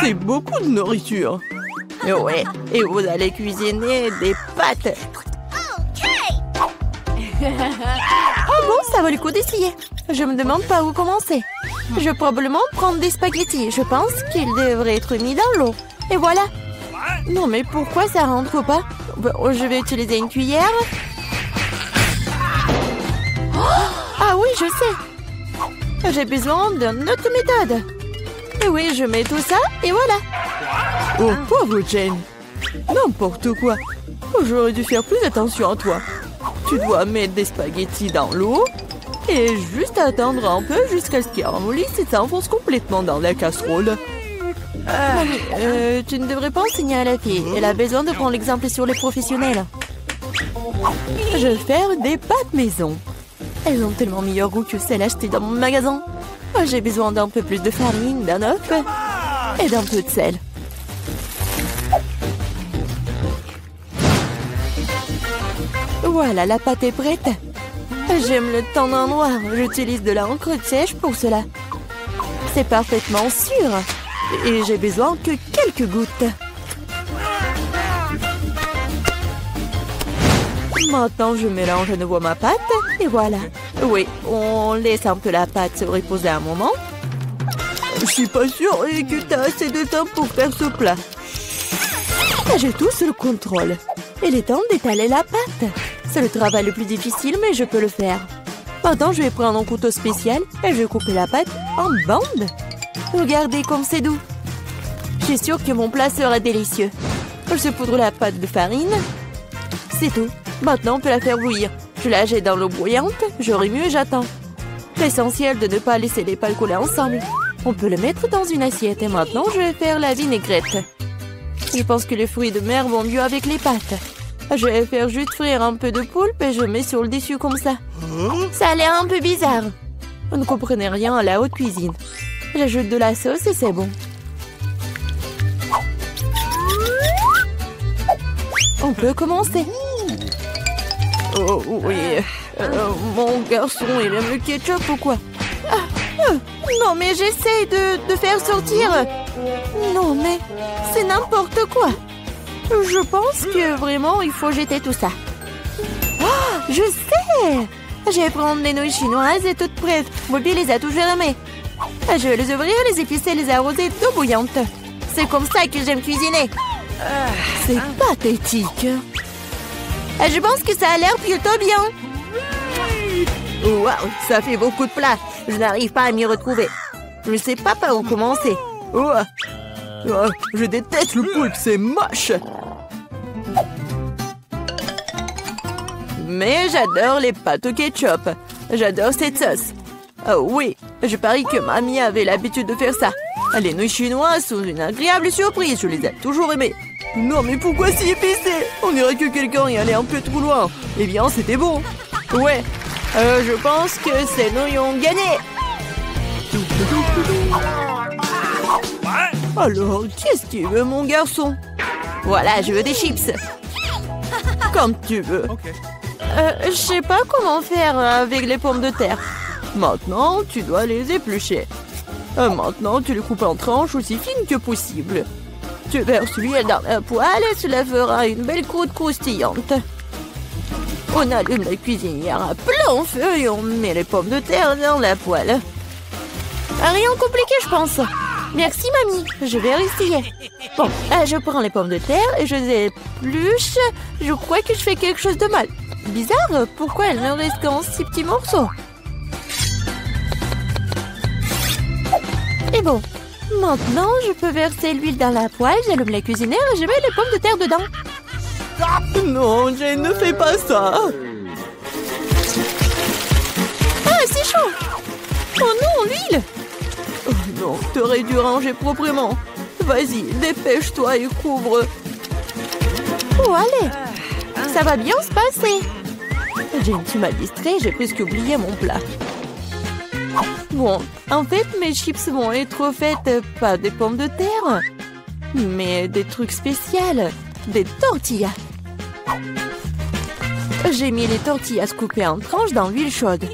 C'est beaucoup de nourriture. Ouais, et vous allez cuisiner des pâtes. Oh bon, ça vaut le coup d'essayer. Je me demande par où commencer. Je vais probablement prendre des spaghettis. Je pense qu'ils devraient être mis dans l'eau. Et voilà. Non, mais pourquoi ça rentre pas? Je vais utiliser une cuillère. Ah oui, je sais. J'ai besoin d'une autre méthode. Et oui, je mets tout ça et voilà. Oh, pauvre Jane. N'importe quoi. J'aurais dû faire plus attention à toi. Tu dois mettre des spaghettis dans l'eau et juste attendre un peu jusqu'à ce qu'ils ramollissent et s'enfoncent complètement dans la casserole. Mamie, tu ne devrais pas enseigner à la fille. Elle a besoin de prendre l'exemple sur les professionnels. Je vais faire des pâtes maison. Elles ont tellement meilleur goût que celles achetées dans mon magasin. J'ai besoin d'un peu plus de farine, d'un œuf et d'un peu de sel. Voilà, la pâte est prête. J'aime le teint noir. J'utilise de l'encre sèche pour cela. C'est parfaitement sûr. Et j'ai besoin que quelques gouttes. Maintenant, je mélange à nouveau ma pâte. Et voilà. Oui, on laisse un peu la pâte se reposer un moment. Je suis pas sûre que tu as assez de temps pour faire ce plat. J'ai tout sous le contrôle. Il est temps d'étaler la pâte. C'est le travail le plus difficile, mais je peux le faire. Maintenant, je vais prendre un couteau spécial et je vais couper la pâte en bandes. Regardez comme c'est doux. Je suis sûre que mon plat sera délicieux. Je poudre la pâte de farine. C'est tout. Maintenant, on peut la faire bouillir. Je la jette dans l'eau bouillante. Je remue et j'attends. L'essentiel de ne pas laisser les pâtes coller ensemble. On peut le mettre dans une assiette. Et maintenant, je vais faire la vinaigrette. Je pense que les fruits de mer vont mieux avec les pâtes. Je vais faire juste frire un peu de poulpe et je mets sur le dessus comme ça. Ça a l'air un peu bizarre. Vous ne comprenez rien à la haute cuisine. J'ajoute de la sauce et c'est bon. On peut commencer. Oh oui. Mon garçon, il aime le ketchup ou quoi? Non, mais j'essaie de faire sortir. Non, mais c'est n'importe quoi. Je pense que vraiment, il faut jeter tout ça. Oh, je sais. Je vais prendre les nouilles chinoises et toutes prêtes. Bobby les a toujours aimées. Je vais les ouvrir, les épicer, les arroser d'eau bouillante. C'est comme ça que j'aime cuisiner. C'est pathétique. Je pense que ça a l'air plutôt bien. Waouh, ça fait beaucoup de plats. Je n'arrive pas à m'y retrouver. Je ne sais pas par où commencer. Je déteste le poulpe, c'est moche. Mais j'adore les pâtes au ketchup. J'adore cette sauce. Oh oui, je parie que mamie avait l'habitude de faire ça. Les nouilles chinoises sont une agréable surprise, je les ai toujours aimées. Non mais pourquoi si épicé? On dirait que quelqu'un y allait un peu trop loin. Eh bien c'était bon. Ouais, je pense que ces nouilles ont gagné. Alors, qu'est-ce que tu veux mon garçon? Voilà, je veux des chips. Comme tu veux. Je sais pas comment faire avec les pommes de terre. Maintenant, tu dois les éplucher. Maintenant, tu les coupes en tranches aussi fines que possible. Tu verses l'huile dans la poêle et cela fera une belle croûte croustillante. On allume la cuisinière à plein feu et on met les pommes de terre dans la poêle. Rien compliqué, je pense. Merci, mamie. Je vais essayer. Bon, je prends les pommes de terre et je les épluche. Je crois que je fais quelque chose de mal. Bizarre, pourquoi elles ne restent qu'en si petits morceaux? Et bon, maintenant, je peux verser l'huile dans la poêle, j'allume la cuisinière et je mets les pommes de terre dedans. Non, Jane, ne fais pas ça. Ah, c'est chaud. Oh non, l'huile. Oh non, t'aurais dû ranger proprement. Vas-y, dépêche-toi et couvre. Oh, allez. Ça va bien se passer. Jane, tu m'as distrait, j'ai presque oublié mon plat. Bon, en fait, mes chips vont être faites pas des pommes de terre, mais des trucs spéciaux, des tortillas. J'ai mis les tortillas coupées en tranches dans l'huile chaude.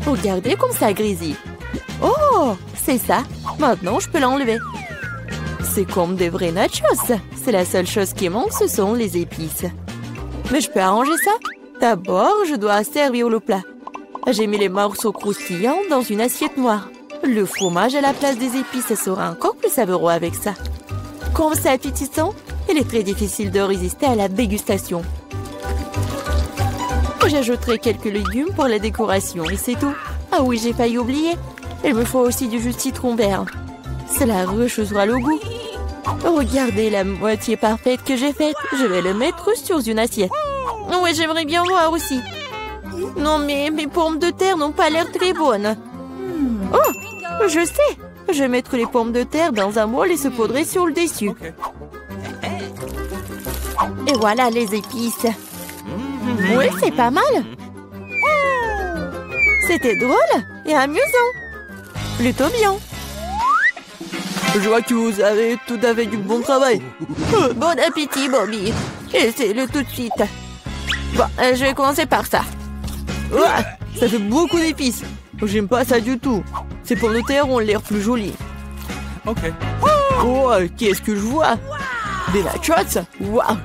Regardez comme ça grésille. Oh, c'est ça. Maintenant, je peux l'enlever. C'est comme des vrais nachos. C'est la seule chose qui manque, ce sont les épices. Mais je peux arranger ça. D'abord, je dois servir le plat. J'ai mis les morceaux croustillants dans une assiette noire. Le fromage à la place des épices sera encore plus savoureux avec ça. Comme c'est appétissant, il est très difficile de résister à la dégustation. J'ajouterai quelques légumes pour la décoration et c'est tout. Ah oui, j'ai failli oublier. Il me faut aussi du jus de citron vert. Cela rechauffera le goût. Regardez la moitié parfaite que j'ai faite. Je vais le mettre sur une assiette. Oui, j'aimerais bien voir aussi. Non, mais mes pommes de terre n'ont pas l'air très bonnes. Oh, je sais. Je vais mettre les pommes de terre dans un bol et se poudrer sur le dessus. Et voilà les épices. Oui, c'est pas mal. C'était drôle et amusant. Plutôt bien. Je vois que vous avez tout à fait du bon travail. Bon appétit, Bobby. Essaye-le tout de suite. Bon, je vais commencer par ça. Ouah, ça fait beaucoup d'épices. J'aime pas ça du tout. Ces pommes de terre ont l'air plus jolies. Ok. Oh, qu'est-ce que je vois? Des nachos? Waouh.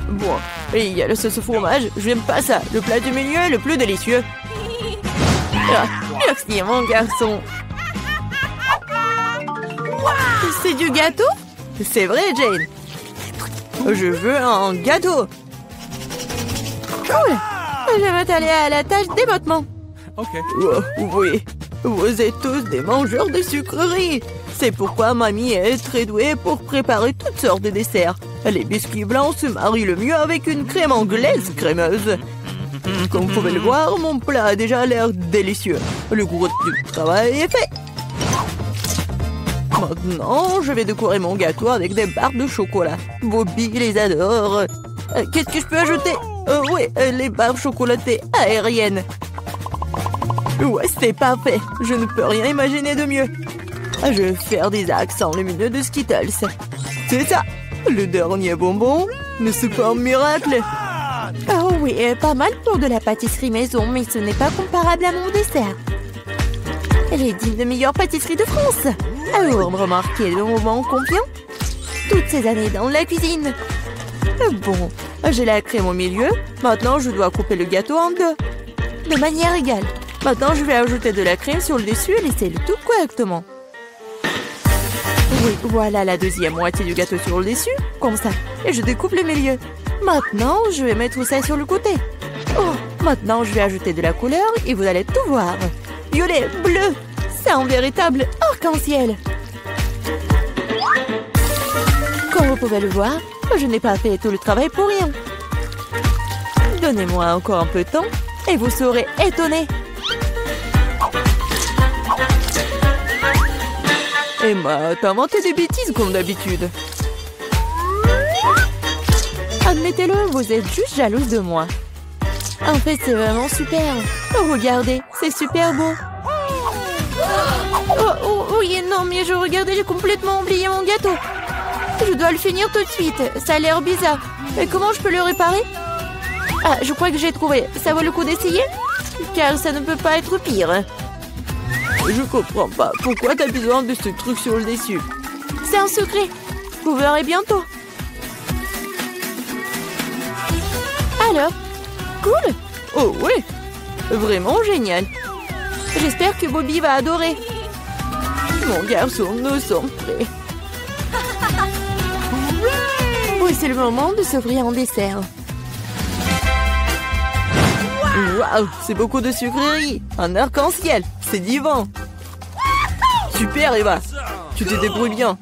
Bon, et il y a le sauce au fromage. J'aime pas ça. Le plat du milieu est le plus délicieux. Ah, merci, mon garçon. C'est du gâteau? C'est vrai, Jane. Je veux un gâteau. Cool. Je vais m'atteler à la tâche d'éboîtement. Ok. Oh, oui, vous êtes tous des mangeurs de sucreries. C'est pourquoi mamie est très douée pour préparer toutes sortes de desserts. Les biscuits blancs se marient le mieux avec une crème anglaise crémeuse. Comme vous pouvez le voir, mon plat a déjà l'air délicieux. Le gros du travail est fait. Maintenant, je vais décorer mon gâteau avec des barres de chocolat. Bobby les adore. Qu'est-ce que je peux ajouter? Oui, les barres chocolatées aériennes. Ouais, c'est parfait. Je ne peux rien imaginer de mieux. Je vais faire des accents lumineux de Skittles. C'est ça. Le dernier bonbon, mais c'est pas un miracle. Oh oui, pas mal pour de la pâtisserie maison, mais ce n'est pas comparable à mon dessert. Elle est digne de meilleure pâtisserie de France. Alors, remarquez le moment confiant. Toutes ces années dans la cuisine. Bon, j'ai la crème au milieu. Maintenant, je dois couper le gâteau en deux. De manière égale. Maintenant, je vais ajouter de la crème sur le dessus et laisser le tout correctement. Oui, voilà la deuxième moitié du gâteau sur le dessus, comme ça. Et je découpe le milieu. Maintenant, je vais mettre ça sur le côté. Oh, maintenant, je vais ajouter de la couleur et vous allez tout voir. Violet, bleu, c'est un véritable arc-en-ciel. Comme vous pouvez le voir, je n'ai pas fait tout le travail pour rien. Donnez-moi encore un peu de temps et vous serez étonnés. Emma, t'as inventé des bêtises comme d'habitude. Admettez-le, vous êtes juste jalouse de moi. En fait, c'est vraiment super. Oh, regardez, c'est super beau. Oh, oui, non, mais j'ai complètement oublié mon gâteau. Je dois le finir tout de suite. Ça a l'air bizarre. Mais comment je peux le réparer? Ah, je crois que j'ai trouvé. Ça vaut le coup d'essayer? Car ça ne peut pas être pire. Je comprends pas. Pourquoi t'as besoin de ce truc sur le dessus? C'est un secret. Vous verrez bientôt. Alors, cool. Oh oui, vraiment génial. J'espère que Bobby va adorer. Mon garçon, nous sommes prêts. Oui, c'est le moment de s'offrir en dessert. Waouh, c'est beaucoup de sucreries. Un arc-en-ciel, c'est divin. Super, Eva. Tu te débrouilles bien.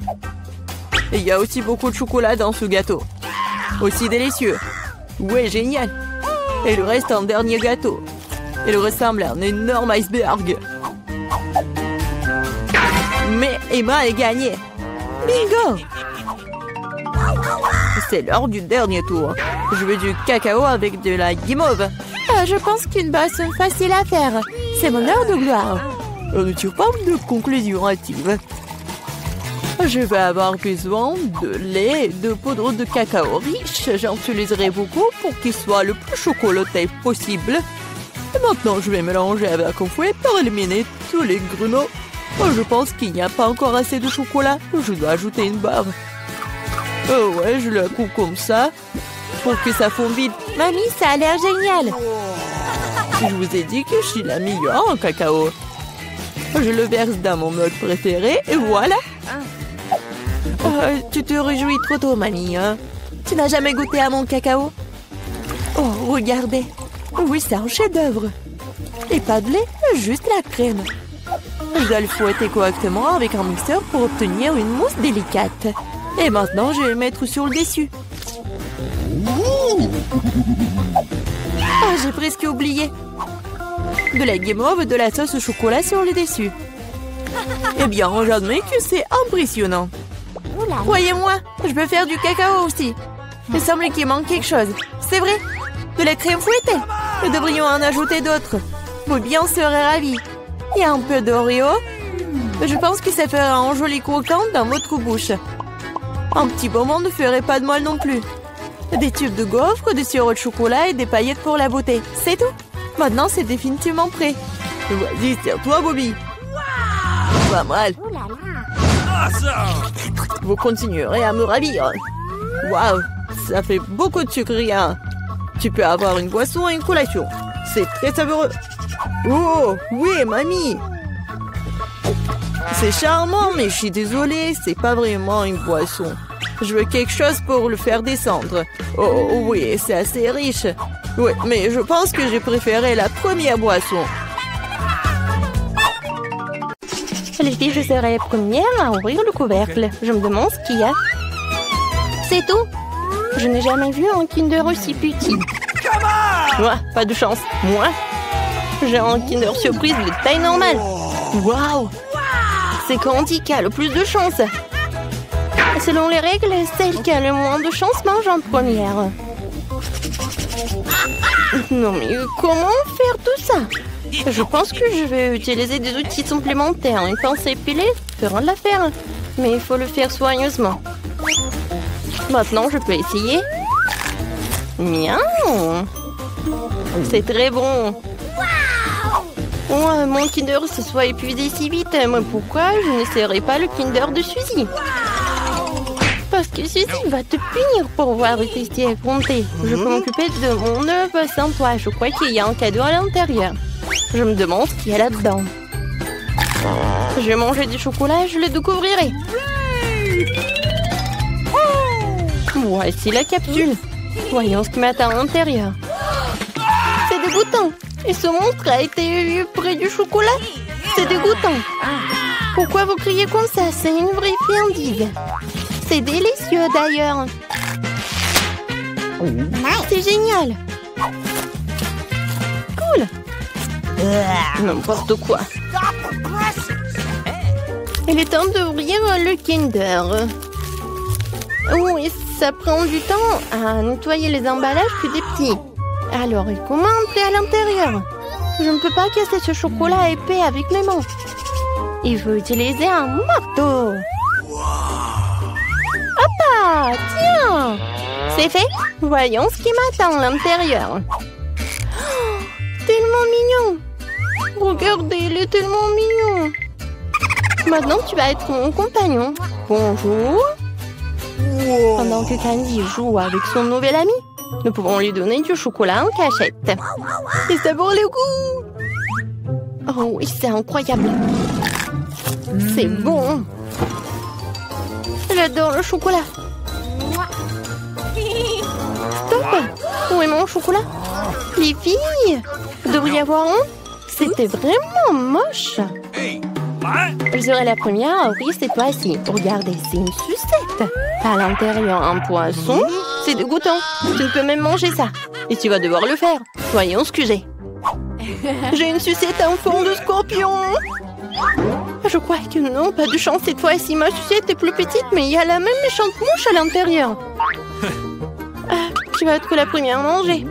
Et il y a aussi beaucoup de chocolat dans ce gâteau. Aussi délicieux. Ouais, génial. Et le reste, un dernier gâteau. Il ressemble à un énorme iceberg. Mais Emma est gagnée. Bingo! C'est l'heure du dernier tour. Je veux du cacao avec de la guimauve. Je pense qu'une boisson facile à faire. C'est mon heure de gloire. On ne tire pas de conclusion hâtive. Je vais avoir besoin de lait et de poudre de cacao riche. J'en utiliserai beaucoup pour qu'il soit le plus chocolaté possible. Et maintenant, je vais mélanger avec un fouet pour éliminer tous les grumeaux Oh, je pense qu'il n'y a pas encore assez de chocolat. Je dois ajouter une barre. Oh ouais, je la coupe comme ça pour que ça fonde vite. Mamie, ça a l'air génial. Je vous ai dit que je suis la meilleure en cacao. Je le verse dans mon mug préféré et voilà. Oh, tu te réjouis trop tôt, mamie. Hein? Tu n'as jamais goûté à mon cacao? Oh, regardez. Oui, c'est un chef-d'œuvre. Et pas de lait, juste la crème. Je dois le fouetter correctement avec un mixeur pour obtenir une mousse délicate. Et maintenant, je vais le mettre sur le dessus. Ah, j'ai presque oublié. De la guimauve, de la sauce au chocolat sur le dessus. Eh bien, j'admets que c'est impressionnant. Croyez-moi, je peux faire du cacao aussi. Il semble qu'il manque quelque chose. C'est vrai? De la crème fouettée. Nous devrions en ajouter d'autres. Bobby en serait ravi. Et un peu d'Oreo. Je pense que ça fera un joli croquant dans votre bouche. Un petit bonbon ne ferait pas de mal non plus. Des tubes de gaufres, du sirop de chocolat et des paillettes pour la beauté. C'est tout. Maintenant, c'est définitivement prêt. Vas-y, serre-toi, Bobby. Pas mal. Vous continuerez à me ravir. Waouh, ça fait beaucoup de sucre rien. Tu peux avoir une boisson et une collation. C'est très savoureux. Oh, oui, mamie. C'est charmant, mais je suis désolée, c'est pas vraiment une boisson. Je veux quelque chose pour le faire descendre. Oh, oui, c'est assez riche. Oui, mais je pense que j'ai préféré la première boisson. Les filles, je serai la première à ouvrir le couvercle. Je me demande ce qu'il y a. C'est tout. Je n'ai jamais vu un Kinder aussi petit. Moi, pas de chance. Moi, j'ai un Kinder surprise de taille normale. Waouh! C'est Candy qui a le plus de chance. Selon les règles, celle qui a le moins de chance mange en première. Non mais comment faire tout ça? Je pense que je vais utiliser des outils supplémentaires. Une pince épilée fera de l'affaire. Mais il faut le faire soigneusement. Maintenant, je peux essayer. Miaou! C'est très bon. Oh, mon Kinder se soit épuisé si vite. Mais pourquoi je n'essaierai pas le Kinder de Suzy? Parce que Suzy va te punir pour avoir testé à compter. Je peux m'occuper de mon œuvre sans toi. Je crois qu'il y a un cadeau à l'intérieur. Je me demande ce qu'il y a là-dedans. Je vais manger du chocolat et je le découvrirai. Voici la capsule. Voyons ce qui m'attend à l'intérieur. C'est dégoûtant. Et ce monstre a été eu près du chocolat. C'est dégoûtant. Pourquoi vous criez comme ça? C'est une vraie friandise. C'est délicieux d'ailleurs. C'est génial. Cool. N'importe quoi. Il est temps d'ouvrir le Kinder. Oui, ça prend du temps à nettoyer les emballages plus des petits. Alors, comment entrer à l'intérieur? Je ne peux pas casser ce chocolat épais avec mes mains. Il faut utiliser un marteau. Hop! Tiens! C'est fait? Voyons ce qui m'attend à l'intérieur. Oh, tellement mignon! Regardez, il est tellement mignon! Maintenant, tu vas être mon compagnon. Bonjour! Pendant que Candy joue avec son nouvel ami, nous pouvons lui donner du chocolat en cachette. Et ça vaut le coup! Oh oui, c'est incroyable! C'est bon! J'adore le chocolat! Stop! Où est mon chocolat? Les filles! Vous devriez avoir honte! C'était vraiment moche! Je serai la première à ouvrir cette fois-ci. Regardez, c'est une sucette. À l'intérieur, un poisson. C'est dégoûtant. Tu ne peux même manger ça. Et tu vas devoir le faire. Voyons ce que j'ai. J'ai une sucette en forme de scorpion. Je crois que non, pas de chance cette fois-ci. Ma sucette est plus petite, mais il y a la même méchante mouche à l'intérieur. Tu vas être la première à manger.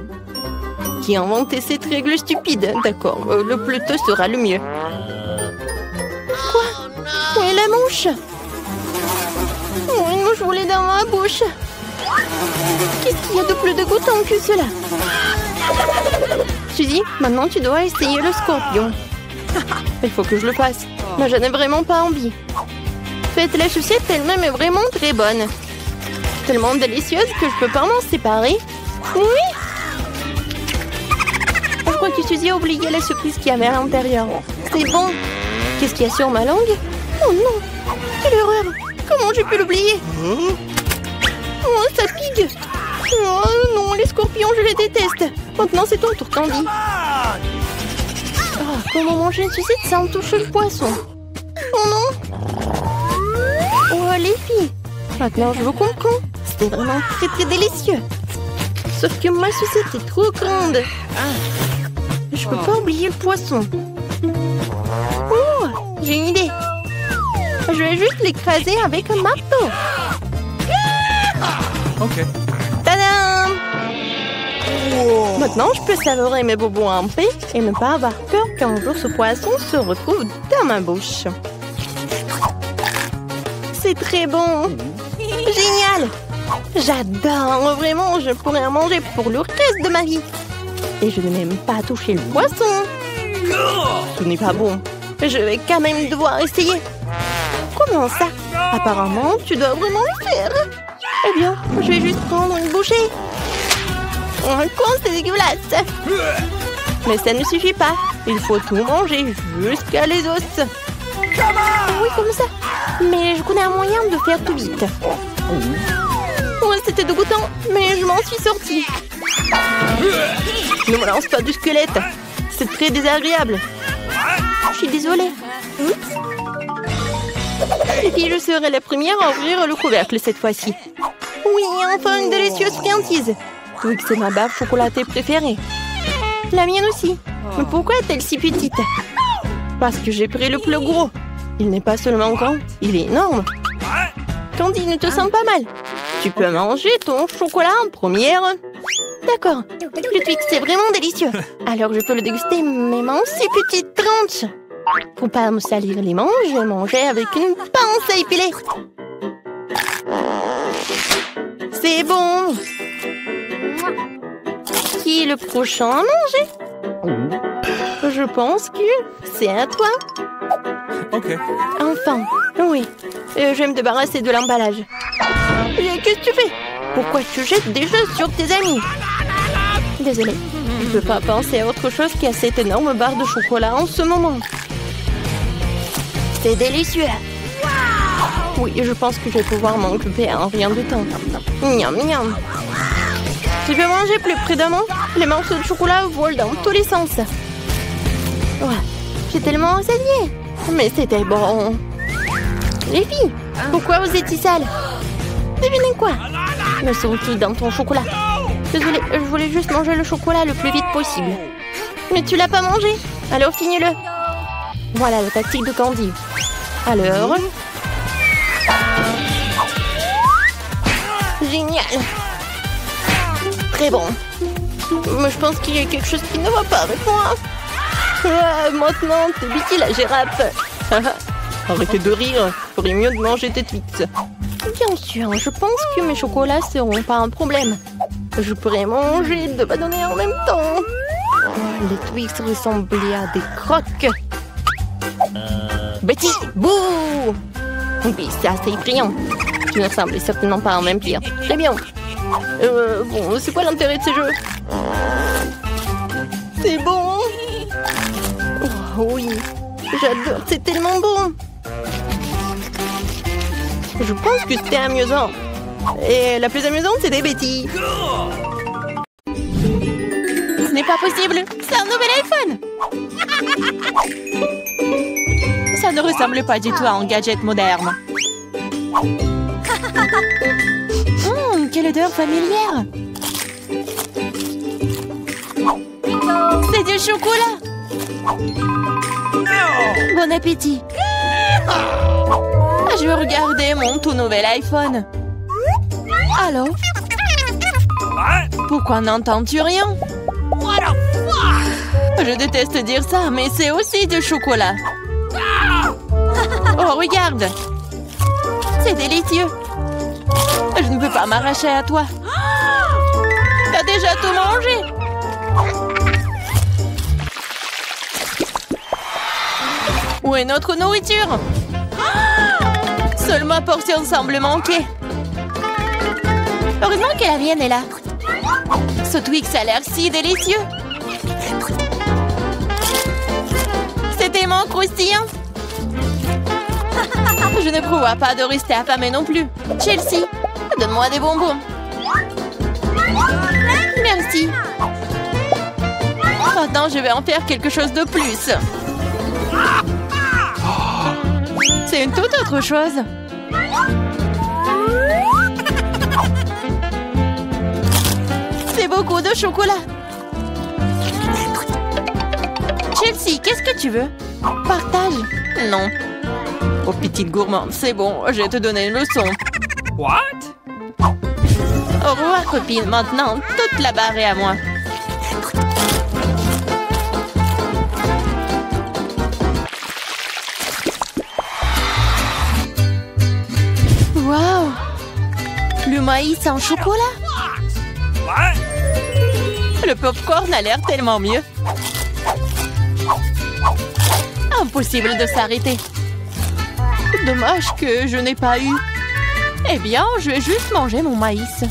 Qui a inventé cette règle stupide? D'accord, le plus tôt sera le mieux. Quoi? Où est la mouche? Oh, une mouche volée dans ma bouche. Qu'est-ce qu'il y a de plus dégoûtant que cela? Suzy, maintenant tu dois essayer le scorpion. Il faut que je le fasse. Mais je n'ai vraiment pas envie. Cette chaussette elle-même est vraiment très bonne. Tellement délicieuse que je peux pas m'en séparer. Oui! Je crois que Suzy a oublié la surprise qu'il y avait à l'intérieur. C'est bon. Qu'est-ce qu'il y a sur ma langue? Oh non! Quelle erreur! Comment j'ai pu l'oublier? Oh, ça pique! Oh non, les scorpions, je les déteste. Maintenant, c'est ton tour, Candy. Oh, comment manger une sucette sans toucher le poisson? Oh non! Oh, les filles! Maintenant, je vous comprends. C'était vraiment très très délicieux. Sauf que ma sucette est trop grande. Je peux pas oublier le poisson. Oh, j'ai une idée. Je vais juste l'écraser avec un marteau. Ok. Tadam! Maintenant, je peux savourer mes bobos en paix et ne pas avoir peur qu'un jour ce poisson se retrouve dans ma bouche. C'est très bon. Génial! J'adore, vraiment, je pourrais en manger pour le reste de ma vie. Et je n'ai même pas touché le poisson. Ce n'est pas bon. Je vais quand même devoir essayer. Comment ça? Apparemment, tu dois vraiment le faire. Eh bien, je vais juste prendre une bouchée. Oh, quoi, c'est dégueulasse. Mais ça ne suffit pas. Il faut tout manger jusqu'à les os. Oui, comme ça. Mais je connais un moyen de faire tout vite. Oh, c'était dégoûtant, mais je m'en suis sortie. Ne me lance pas du squelette. C'est très désagréable. Je suis désolée. Oups. Et puis je serai la première à ouvrir le couvercle cette fois-ci. Oui, enfin une délicieuse friandise. Oui, c'est ma baffe chocolatée préférée. La mienne aussi. Mais pourquoi est-elle si petite? Parce que j'ai pris le plus gros. Il n'est pas seulement grand, il est énorme. Candy, ne te sens pas mal. Tu peux manger ton chocolat en première. D'accord. Le Twix, c'est vraiment délicieux. Alors je peux le déguster même en si petite tranche. Pour pas me salir les manches, je vais manger avec une pince à épiler. C'est bon. Qui est le prochain à manger? Je pense que c'est à toi. Ok. Enfin, oui. Je vais me débarrasser de l'emballage. Qu'est-ce que tu fais? Pourquoi tu jettes des choses sur tes amis? Désolée, je ne peux pas penser à autre chose qu'à cette énorme barre de chocolat en ce moment. C'est délicieux. Oui, je pense que je vais pouvoir m'en occuper en rien de temps. Miam, miam. Tu peux manger plus près de moi? Les morceaux de chocolat volent dans tous les sens. Ouais, j'ai tellement enseigné. Mais c'était bon. Les filles, pourquoi vous êtes si sales? Devinez quoi? Le sont-ils dans ton chocolat? Désolée, je voulais juste manger le chocolat le plus vite possible. Mais tu l'as pas mangé? Alors finis-le. Voilà la tactique de Candy. Alors... Génial. Très bon. Mais je pense qu'il y a quelque chose qui ne va pas avec moi. Maintenant, t'es Betty la girafe. Arrêtez de rire. Il ferait mieux de manger tes Twix. Bien sûr, je pense que mes chocolats seront pas un problème. Je pourrais manger deux bâtonnets en même temps. Les Twix ressemblaient à des croques. Betty, bouh! Oui, c'est assez effrayant. Tu ne ressembles certainement pas à un vampire. Très bien. Bon, c'est quoi l'intérêt de ces jeux? C'est bon. Oh, oui, j'adore, c'est tellement bon. Je pense que c'était amusant. Et la plus amusante, c'était Betty. Ce n'est pas possible. C'est un nouvel iPhone. Ça ne ressemble pas du tout à un gadget moderne. Quelle odeur familière. C'est du chocolat. Bon appétit. Je veux regarder mon tout nouvel iPhone. Allô? Pourquoi n'entends-tu rien? Je déteste dire ça, mais c'est aussi du chocolat. Oh, regarde. C'est délicieux. Je ne peux pas m'arracher à toi. T'as déjà tout mangé. Où est notre nourriture? Seule ma portion semble manquer. Heureusement que la mienne est là. Ce Twix a l'air si délicieux. C'est tellement croustillant. Je ne prévois pas de rester affamée non plus. Chelsea, donne-moi des bonbons. Merci. Maintenant, je vais en faire quelque chose de plus. C'est une toute autre chose. C'est beaucoup de chocolat. Chelsea, qu'est-ce que tu veux? Partage. Non. Oh, petite gourmande, c'est bon, je vais te donner une leçon. What? Au revoir, copine. Maintenant, toute la barre est à moi. Waouh! Le maïs en chocolat? What? Le popcorn a l'air tellement mieux. Impossible de s'arrêter. Dommage que je n'ai pas eu. Eh bien, je vais juste manger mon maïs.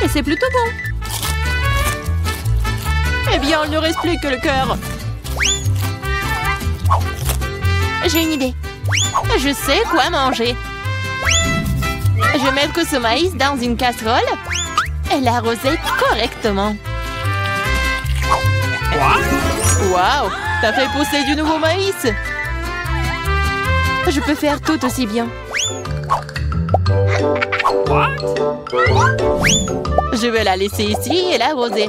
Et c'est plutôt bon. Eh bien, il ne reste plus que le cœur. J'ai une idée. Je sais quoi manger. Je vais mettre ce maïs dans une casserole et l'arroser correctement. Waouh! T'as fait pousser du nouveau maïs! Je peux faire tout aussi bien. What? Je vais la laisser ici et l'arroser.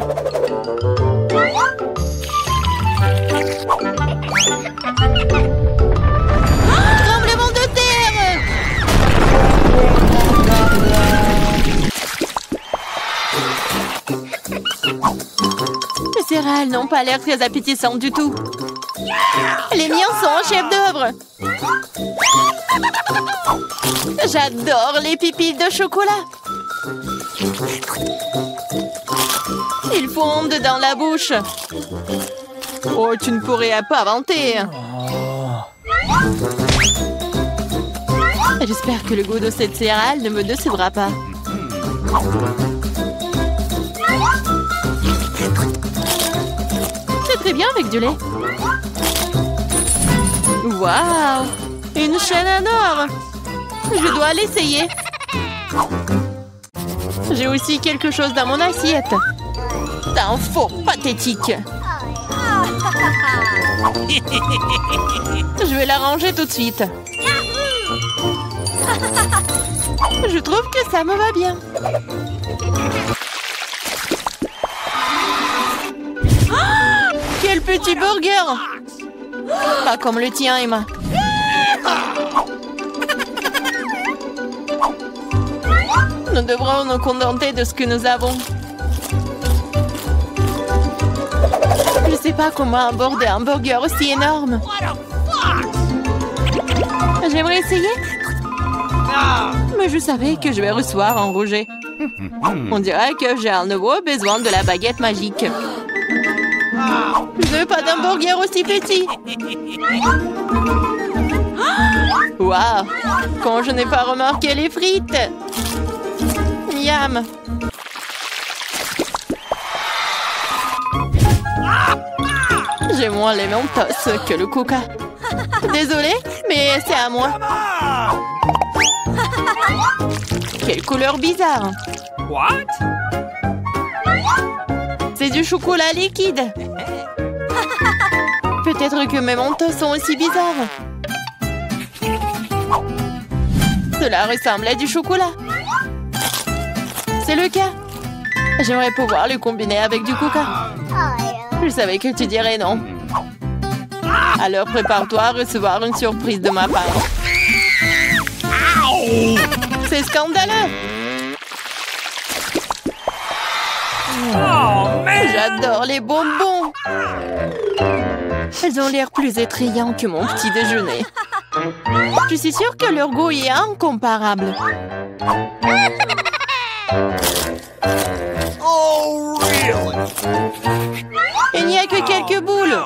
Tremblement de terre! Les céréales n'ont pas l'air très appétissantes du tout. Les miens sont en chef d'œuvre. J'adore les pipilles de chocolat. Ils fondent dans la bouche. Oh, tu ne pourrais pas vanter. J'espère que le goût de cette céréale ne me décevra pas. C'est très bien avec du lait. Waouh! Une chaîne en or! Je dois l'essayer. J'ai aussi quelque chose dans mon assiette. T'as un faux pathétique. Je vais la ranger tout de suite. Je trouve que ça me va bien. Oh, quel petit burger! Pas comme le tien, Emma. Nous devrons nous contenter de ce que nous avons. Je ne sais pas comment aborder un burger aussi énorme. J'aimerais essayer. Mais je savais que je vais recevoir un rejet. On dirait que j'ai un nouveau besoin de la baguette magique. Je veux pas d'un burger aussi petit. Waouh! Quand je n'ai pas remarqué les frites. Miam! J'ai moins les Mentos que le Coca. Désolée, mais c'est à moi. Quelle couleur bizarre! What? C'est du chocolat liquide. Peut-être que mes Mentos sont aussi bizarres. Cela ressemble à du chocolat. C'est le cas. J'aimerais pouvoir le combiner avec du Coca. Je savais que tu dirais non. Alors prépare-toi à recevoir une surprise de ma part. C'est scandaleux. Oh, man! J'adore les bonbons. Elles ont l'air plus attrayants que mon petit déjeuner. Je suis sûre que leur goût est incomparable. Oh, really? Il n'y a que quelques boules.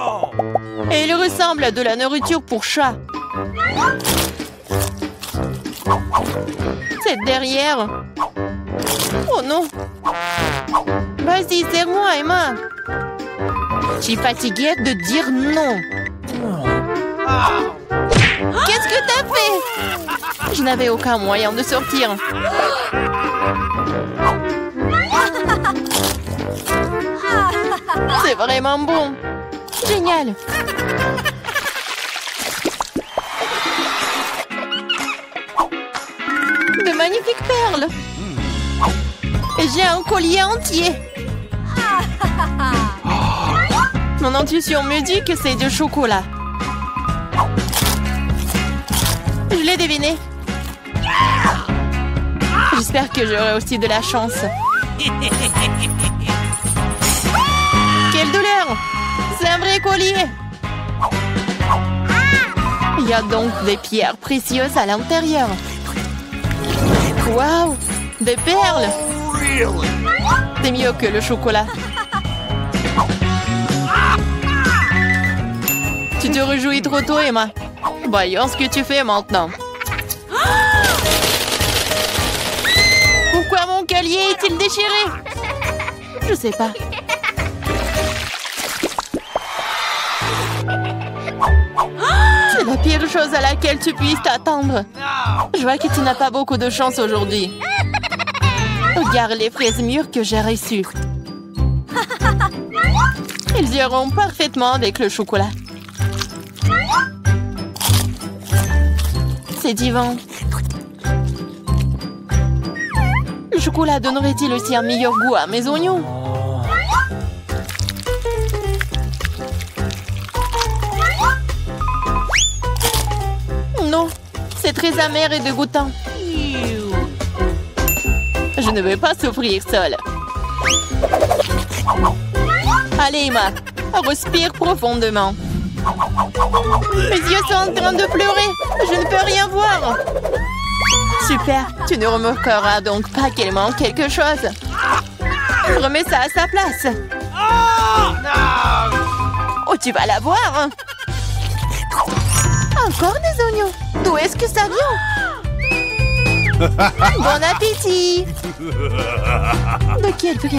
Et il ressemble à de la nourriture pour chat. C'est derrière. Oh non. Vas-y, serre-moi, Emma. Je suis fatiguée de dire non. Qu'est-ce que t'as fait? Je n'avais aucun moyen de sortir. C'est vraiment bon. Génial. De magnifiques perles. Et j'ai un collier entier. Mon intuition me dit que c'est du chocolat. Je l'ai deviné. J'espère que j'aurai aussi de la chance. Quelle douleur! C'est un vrai collier! Il y a donc des pierres précieuses à l'intérieur. Waouh! Des perles! C'est mieux que le chocolat. Tu te réjouis trop tôt, Emma. Voyons ce que tu fais maintenant. Pourquoi mon collier est-il déchiré? Je sais pas. C'est la pire chose à laquelle tu puisses t'attendre. Je vois que tu n'as pas beaucoup de chance aujourd'hui. Regarde les fraises mûres que j'ai reçues. Ils iront parfaitement avec le chocolat. C'est divin. Le chocolat donnerait-il aussi un meilleur goût à mes oignons? Non, c'est très amer et dégoûtant. Je ne veux pas souffrir seule. Allez, Emma, respire profondément. Mes yeux sont en train de pleurer. Je ne peux rien voir. Super, tu ne remarqueras donc pas qu'il manque quelque chose. Remets ça à sa place. Oh, tu vas la voir. Encore des oignons. D'où est-ce que ça vient? Bon appétit. De quel prix?